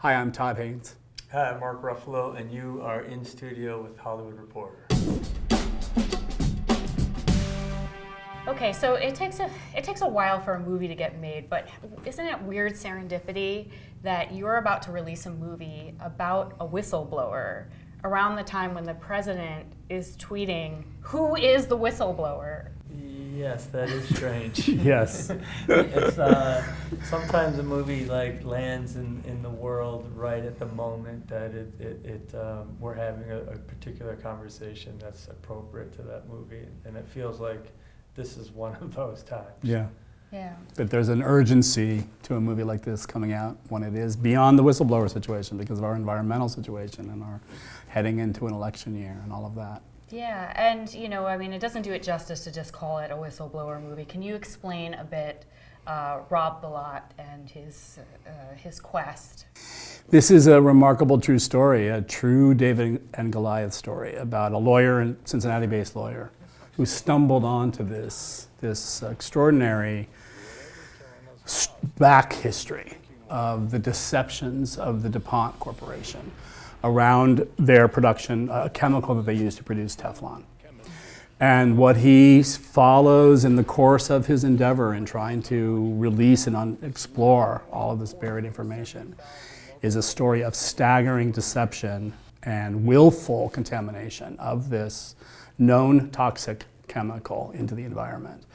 Hi, I'm Todd Haynes. Hi, I'm Mark Ruffalo, and you are in studio with Hollywood Reporter. Okay, so it takes a while for a movie to get made, but isn't it weird serendipity that you're about to release a movie about a whistleblower around the time when the president is tweeting, "Who is the whistleblower?" Yes, that is strange. Yes. It's sometimes a movie lands in the world right at the moment that we're having a particular conversation that's appropriate to that movie, and it feels like this is one of those times. Yeah. Yeah. But there's an urgency to a movie like this coming out when it is beyond the whistleblower situation because of our environmental situation and our heading into an election year and all of that. Yeah, and it doesn't do it justice to just call it a whistleblower movie. Can you explain a bit Rob Bilott and his quest? This is a remarkable true story, a true David and Goliath story about a lawyer, a Cincinnati-based lawyer, who stumbled onto this extraordinary back history of the deceptions of the DuPont Corporation around their production, a chemical that they use to produce Teflon. And what he follows in the course of his endeavor in trying to release and explore all of this buried information is a story of staggering deception and willful contamination of this known toxic chemical into the environment.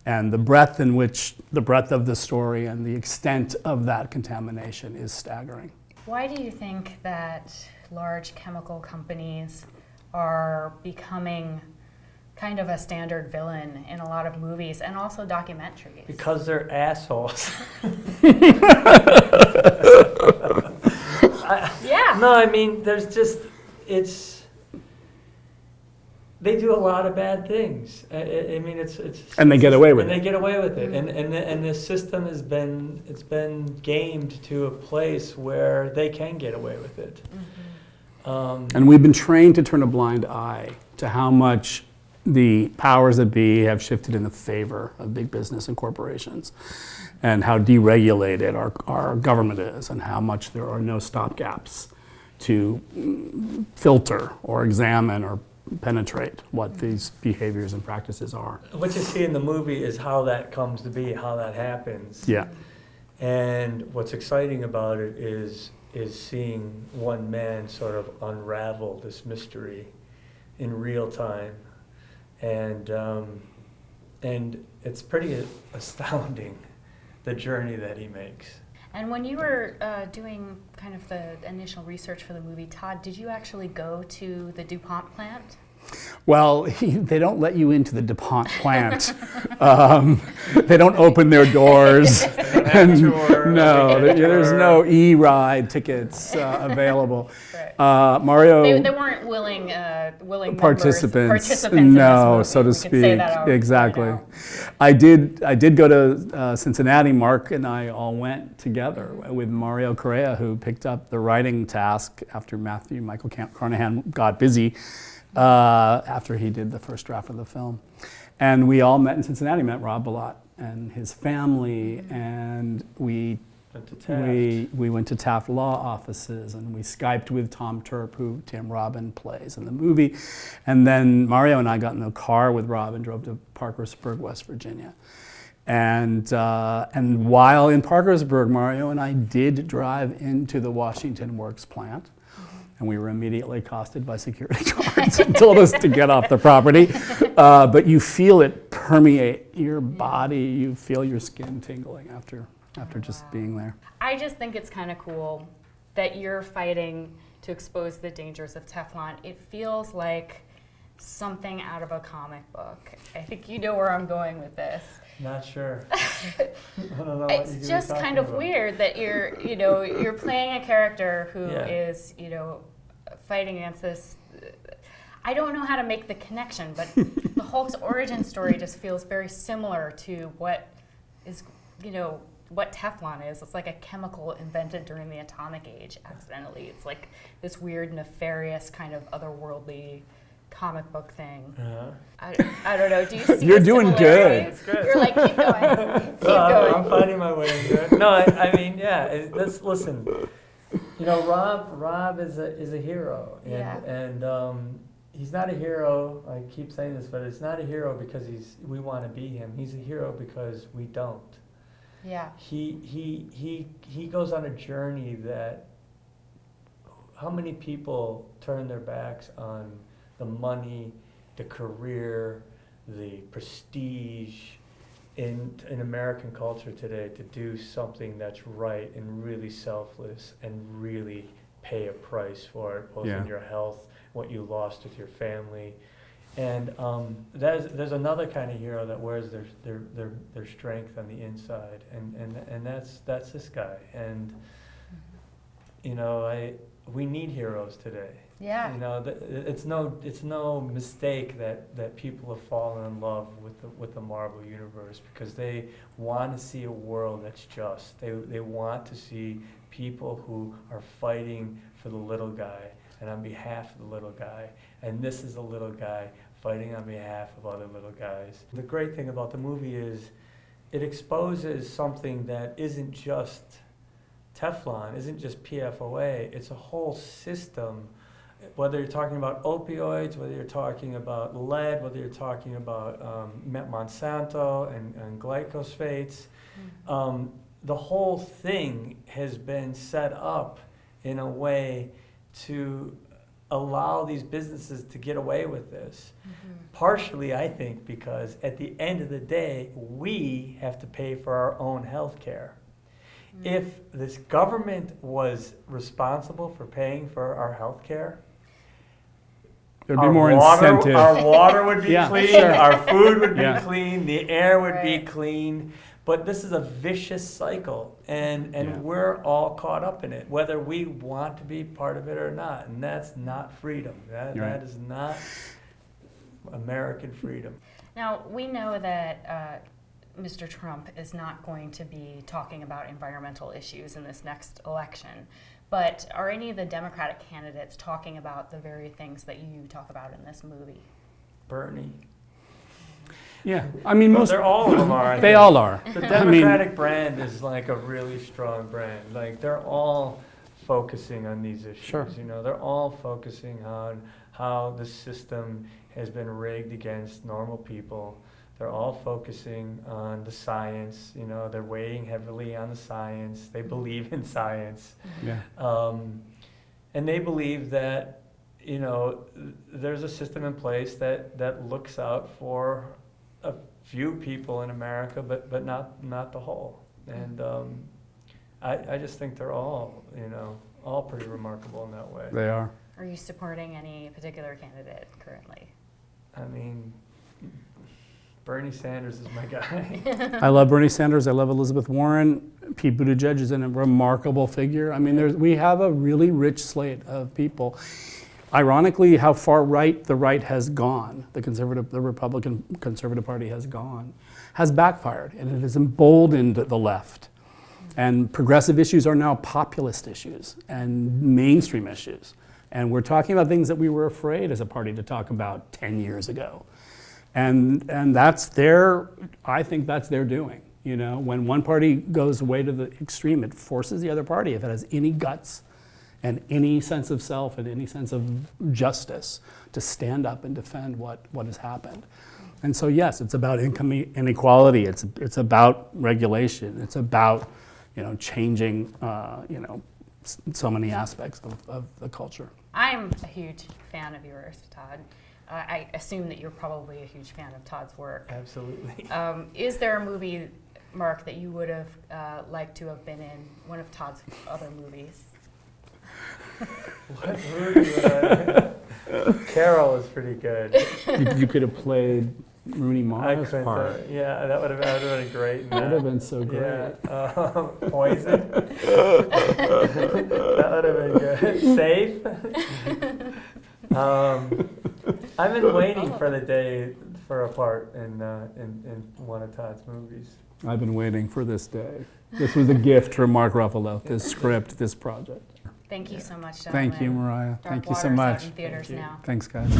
And the breadth of the story and the extent of that contamination is staggering. Why do you think that large chemical companies are becoming kind of a standard villain in a lot of movies and also documentaries? Because they're assholes. Yeah. No, I mean, they do a lot of bad things. And they get away with it. And they get away with it. Mm-hmm. And the system has been gamed to a place where they can get away with it. Mm-hmm. And we've been trained to turn a blind eye to how much the powers that be have shifted in the favor of big business and corporations, and how deregulated our government is, and how much there are no stopgaps to filter or examine or penetrate what these behaviors and practices are. What you see in the movie is how that comes to be, how that happens. Yeah. And what's exciting about it is seeing one man sort of unravel this mystery in real time. And it's pretty astounding, the journey that he makes. And when you were doing kind of the initial research for the movie, Todd, did you actually go to the DuPont plant? Well, they don't let you into the DuPont plant. They don't open their doors. There's no e-ride tickets available. Right. Mario. They weren't willing participants. No, so to speak. Exactly. I did go to Cincinnati. Mark and I all went together with Mario Correa, who picked up the writing task after Michael Carnahan got busy. After he did the first draft of the film. And we all met in Cincinnati, met Rob Bilott and his family, and we went to Taft Law offices, and we Skyped with Tom Turp, who Tim Robin plays in the movie. And then Mario and I got in the car with Rob and drove to Parkersburg, West Virginia. And while in Parkersburg, Mario and I did drive into the Washington Works plant. And we were immediately accosted by security guards and told us to get off the property. But you feel it permeate your body. You feel your skin tingling after just being there. I just think it's kind of cool that you're fighting to expose the dangers of Teflon. It feels like something out of a comic book. I think you know where I'm going with this. Not sure. It's just kind of weird that you're playing a character who is, fighting against this. I don't know how to make the connection, but the Hulk's origin story just feels very similar to what Teflon is. It's like a chemical invented during the atomic age accidentally. It's like this weird, nefarious kind of otherworldly comic book thing. I don't know. Do you see You're doing good. You're like, keep going. Keep going. I'm finding my way into it. No, I mean, yeah. Listen. know, Rob is a hero, and he's not a hero. I keep saying this, but it's not a hero because we want to be him. He's a hero because we don't. Yeah. He goes on a journey that. How many people turn their backs on the money, the career, the prestige in American culture today to do something that's right and really selfless and really pay a price for it, both in your health, what you lost with your family. And there's another kind of hero that wears their strength on the inside, and that's this guy. And you know, we need heroes today. Yeah. You know, it's no mistake that people have fallen in love with the Marvel universe because they want to see a world that's just. They want to see people who are fighting for the little guy and on behalf of the little guy. And this is a little guy fighting on behalf of other little guys. The great thing about the movie is it exposes something that isn't just Teflon, isn't just PFOA, it's a whole system. Whether you're talking about opioids, whether you're talking about lead, whether you're talking about Monsanto and glyphosates, the whole thing has been set up in a way to allow these businesses to get away with this. Partially, I think, because at the end of the day, we have to pay for our own health care. If this government was responsible for paying for our health care, there'd be more incentive. Our water would be clean, sure. our food would be clean, the air would be clean. But this is a vicious cycle, and we're all caught up in it, whether we want to be part of it or not. And that's not freedom. That is not American freedom. Now, we know that Mr. Trump is not going to be talking about environmental issues in this next election. But are any of the Democratic candidates talking about the very things that you talk about in this movie? Bernie. Yeah, I mean, all of them are. They all are. The Democratic brand is like a really strong brand. Like they're all focusing on these issues. Sure. You know, they're all focusing on how the system has been rigged against normal people. They're all focusing on the science. You know, they're weighing heavily on the science. They believe in science. Yeah. And they believe that, you know, there's a system in place that looks out for a few people in America, but not the whole. And I just think they're all, you know, all pretty remarkable in that way. They are. Are you supporting any particular candidate currently? I mean, Bernie Sanders is my guy. I love Bernie Sanders. I love Elizabeth Warren. Pete Buttigieg is a remarkable figure. I mean, we have a really rich slate of people. Ironically, how far right the right has gone, the Republican Conservative Party has gone, has backfired, and it has emboldened the left. And progressive issues are now populist issues and mainstream issues. And we're talking about things that we were afraid as a party to talk about 10 years ago. And that's I think that's their doing. You know, when one party goes away to the extreme, it forces the other party, if it has any guts and any sense of self and any sense of justice, to stand up and defend what has happened. And so yes, it's about income inequality, it's about regulation, it's about, you know, changing, you know, so many aspects of the culture. I'm a huge fan of yours, Todd. I assume that you're probably a huge fan of Todd's work. Absolutely. Is there a movie, Mark, that you would have liked to have been in, one of Todd's other movies? What movie would I? Carol is pretty good. You could have played Rooney Mara's part. Yeah, that would have been great. That would have been so great. Yeah. Poison. That would have been good. Safe. I've been waiting for the day for a part in one of Todd's movies. I've been waiting for this day. This was a gift from Mark Ruffalo, this script, this project. Thank you so much, gentlemen. Thank you, Mariah. Dark Thank you so Water's much. out in theaters now. Thanks, guys.